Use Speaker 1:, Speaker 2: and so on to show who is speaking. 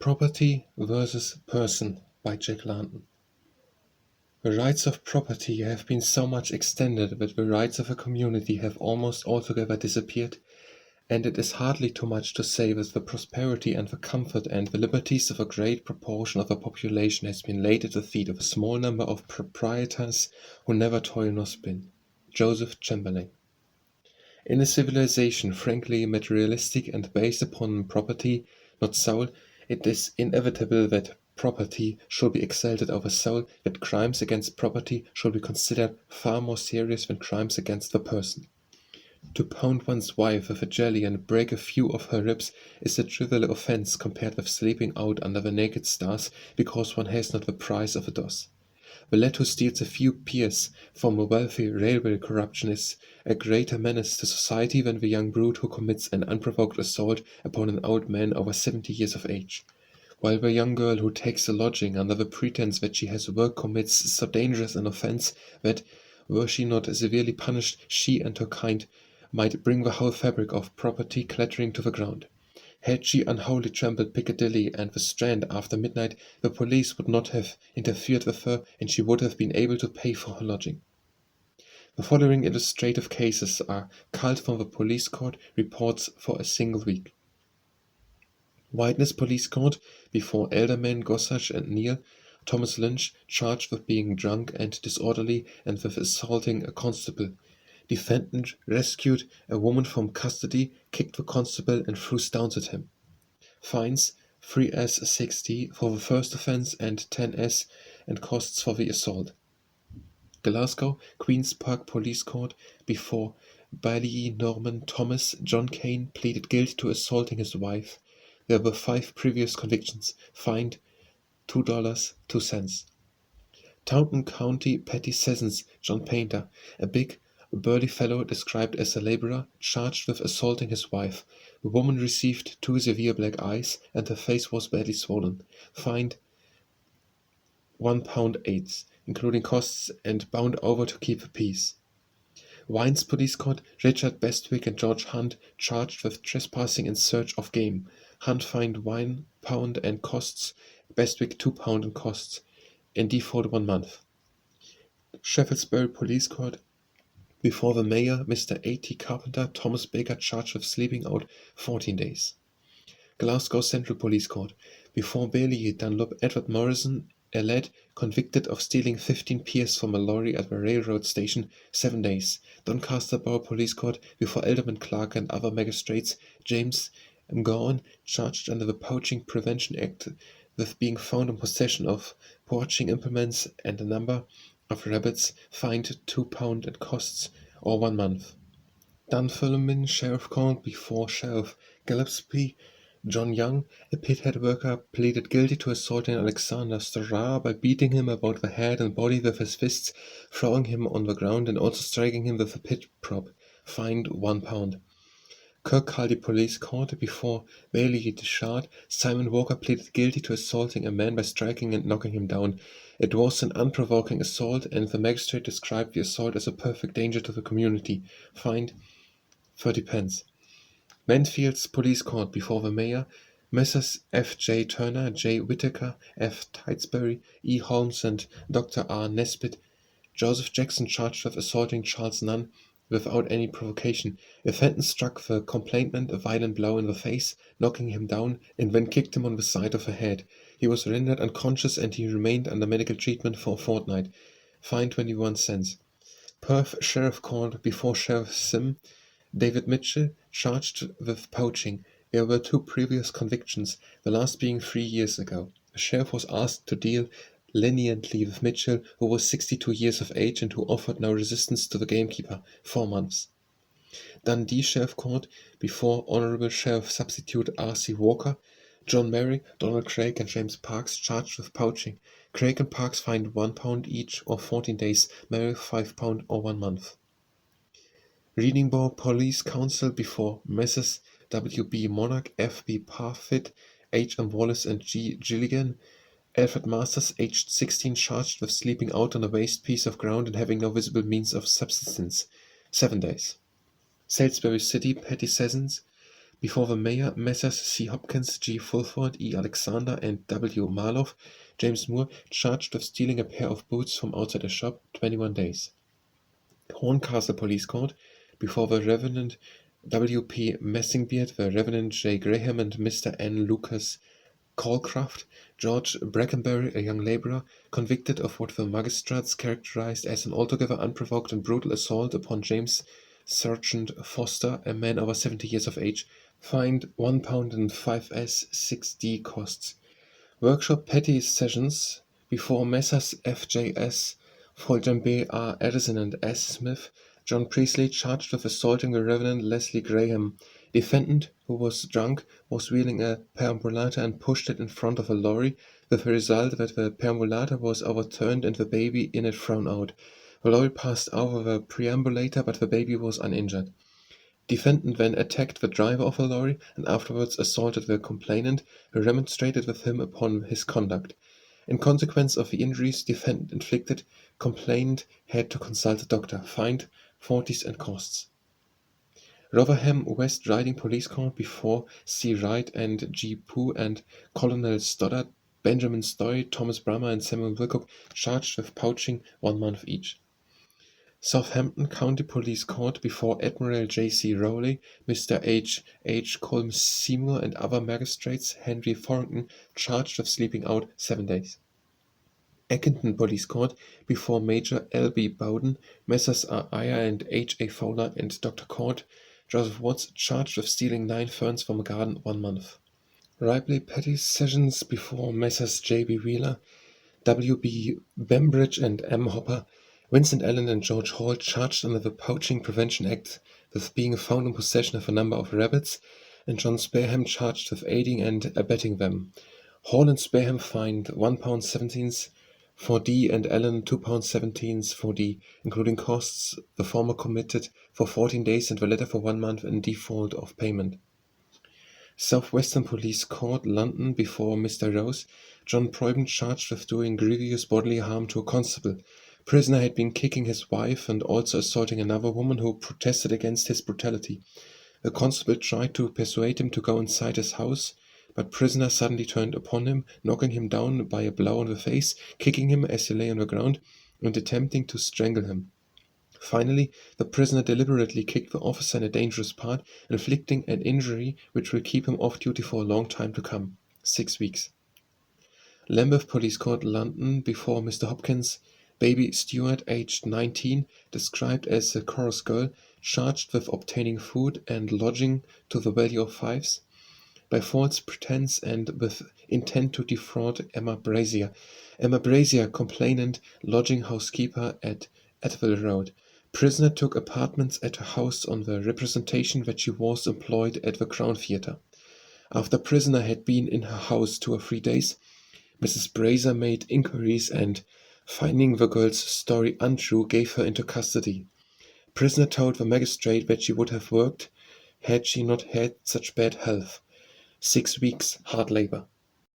Speaker 1: Property versus Person by Jack London. The rights of property have been so much extended that the rights of a community have almost altogether disappeared, and it is hardly too much to say that the prosperity and the comfort and the liberties of a great proportion of the population has been laid at the feet of a small number of proprietors who never toil nor spin. Joseph Chamberlain. In a civilization frankly materialistic and based upon property, not soul, it is inevitable that property should be exalted over soul, that crimes against property should be considered far more serious than crimes against the person. To pound one's wife with a jelly and break a few of her ribs is a trivial offence compared with sleeping out under the naked stars because one has not the price of a doss. The lad who steals a few peers from a wealthy railway corruption is a greater menace to society than the young brute who commits an unprovoked assault upon an old man over 70 years of age, while the young girl who takes a lodging under the pretence that she has work commits so dangerous an offence that, were she not severely punished, she and her kind might bring the whole fabric of property clattering to the ground. Had she unwholly trampled Piccadilly and the Strand after midnight, the police would not have interfered with her, and she would have been able to pay for her lodging. The following illustrative cases are culled from the police court reports for a single week. Whiteness Police Court, before Aldermen Gossage and Neal. Thomas Lynch, charged with being drunk and disorderly and with assaulting a constable. Defendant rescued a woman from custody, kicked the constable and threw stones at him. Fines 3s.60 for the first offence and 10s and costs for the assault. Glasgow Queen's Park Police Court, before Baillie Norman Thomas. John Kane pleaded guilty to assaulting his wife. There were 5 previous convictions. Fined $2.02. Taunton County Petty Sessions John Painter, a big, burly fellow described as a labourer, charged with assaulting his wife. The woman received 2 severe black eyes and her face was badly swollen. Fined £1.08, including costs, and bound over to keep the peace. Wines Police Court, Richard Bestwick and George Hunt, charged with trespassing in search of game. Hunt fined £1 and costs, Bestwick £2 and costs, and default 1 month. Shaftesbury Police Court, before the mayor, Mr. A.T. Carpenter. Thomas Baker, charged with sleeping out 14 days. Glasgow Central Police Court, before Baillie Dunlop. Edward Morrison, a lad convicted of stealing 15 peers from a lorry at the railroad station, 7 days. Doncaster Borough Police Court, before Alderman Clark and other magistrates. James M'Gowan, charged under the Poaching Prevention Act with being found in possession of poaching implements and a number of rabbits, fined £2 and costs, or 1 month. Dunfermline Sheriff Court, before Sheriff Gillespie. John Young, a pithead worker, pleaded guilty to assaulting Alexander Starrar by beating him about the head and body with his fists, throwing him on the ground and also striking him with a pit prop. Fined £1. Kirkcaldy Police Court, before Baillie Dishart. Simon Walker pleaded guilty to assaulting a man by striking and knocking him down. It was an unprovoking assault, and the magistrate described the assault as a perfect danger to the community. Fined 30 pence. Mansfield's Police Court, before the mayor. Messrs. F. J. Turner, J. Whittaker, F. Tidesbury, E. Holmes and Dr. R. Nesbitt. Joseph Jackson, charged with assaulting Charles Nunn without any provocation. A Fenton struck the complainant a violent blow in the face, knocking him down, and then kicked him on the side of the head. He was rendered unconscious and he remained under medical treatment for a fortnight. Fined 21 cents. Perth Sheriff Court, before Sheriff Sim. David Mitchell, charged with poaching. There were 2 previous convictions, the last being 3 years ago. The sheriff was asked to deal leniently with Mitchell, who was 62 years of age and who offered no resistance to the gamekeeper. 4 months. Dundee Sheriff Court, before Honourable Sheriff Substitute R.C. Walker. John Merry, Donald Craig and James Parks, charged with poaching. Craig and Parks fined £1 each or 14 days, Merry £5 or 1 month. Readingborough Police Council, before Messrs. W. B. Monarch, F. B. Parfitt, H. M. Wallace and G. Gilligan. Alfred Masters, aged 16, charged with sleeping out on a waste piece of ground and having no visible means of subsistence. 7 days. Salisbury City Petty Sessions, Before the mayor, Messrs. C. Hopkins, G. Fulford, E. Alexander, and W. Marloff, James Moore, charged with stealing a pair of boots from outside a shop, 21 days. Horncastle Police Court, before the Reverend W. P. Messingbeard, the Reverend J. Graham, and Mr. N. Lucas Calcraft, George Brackenbury, a young labourer, convicted of what the magistrates characterized as an altogether unprovoked and brutal assault upon James Sergeant Foster, a man over 70 years of age, fined £1 and 5s 6d costs. Workshop petty sessions before Messrs. F.J.S. Foljambe, R. Addison, and S. Smith, John Priestley, charged with assaulting the Reverend Leslie Graham. Defendant, who was drunk, was wheeling a perambulator and pushed it in front of a lorry, with the result that the perambulator was overturned and the baby in it thrown out. The lorry passed over the perambulator, but the baby was uninjured. Defendant then attacked the driver of the lorry and afterwards assaulted the complainant, who remonstrated with him upon his conduct. In consequence of the injuries defendant inflicted, complainant had to consult a doctor, fined, 40s and costs. Rotherham West Riding Police Court before C. Wright and G. Pooh and Colonel Stoddard, Benjamin Story, Thomas Brammer, and Samuel Wilcock, charged with poaching, 1 month each. Southampton County Police Court before Admiral J. C. Rowley, Mr. H. H. Colm Seymour, and other magistrates, Henry Thornton, charged with sleeping out, 7 days. Eckington Police Court before Major L. B. Bowden, Messrs. R. Eyre and H. A. Fowler, and Dr. Court, Joseph Watts, charged with stealing 9 ferns from a garden, 1 month. Ripley Petty Sessions before Messrs. J. B. Wheeler, W. B. Bembridge, and M. Hopper, Vincent Allen and George Hall, charged under the Poaching Prevention Act with being found in possession of a number of rabbits, and John Spareham charged with aiding and abetting them. Hall and Spareham fined £1 17s for D and Allen £2 for D, including costs, the former committed for 14 days and the latter for 1 month in default of payment. Southwestern Police Court, London, before Mr. Rose, John Proyben, charged with doing grievous bodily harm to a constable. Prisoner had been kicking his wife and also assaulting another woman who protested against his brutality. The constable tried to persuade him to go inside his house, but prisoner suddenly turned upon him, knocking him down by a blow on the face, kicking him as he lay on the ground, and attempting to strangle him. Finally, the prisoner deliberately kicked the officer in a dangerous part, inflicting an injury which will keep him off duty for a long time to come, 6 weeks. Lambeth Police Court, London, before Mr. Hopkins, Baby Stewart, aged 19, described as a chorus girl, charged with obtaining food and lodging to the value of £5s, by false pretense and with intent to defraud Emma Brazier. Emma Brazier, complainant, lodging housekeeper at Atwell Road. Prisoner took apartments at her house on the representation that she was employed at the Crown Theatre. After prisoner had been in her house 2 or 3 days, Mrs. Brazier made inquiries and, finding the girl's story untrue, gave her into custody. Prisoner told the magistrate that she would have worked had she not had such bad health. 6 weeks hard labor.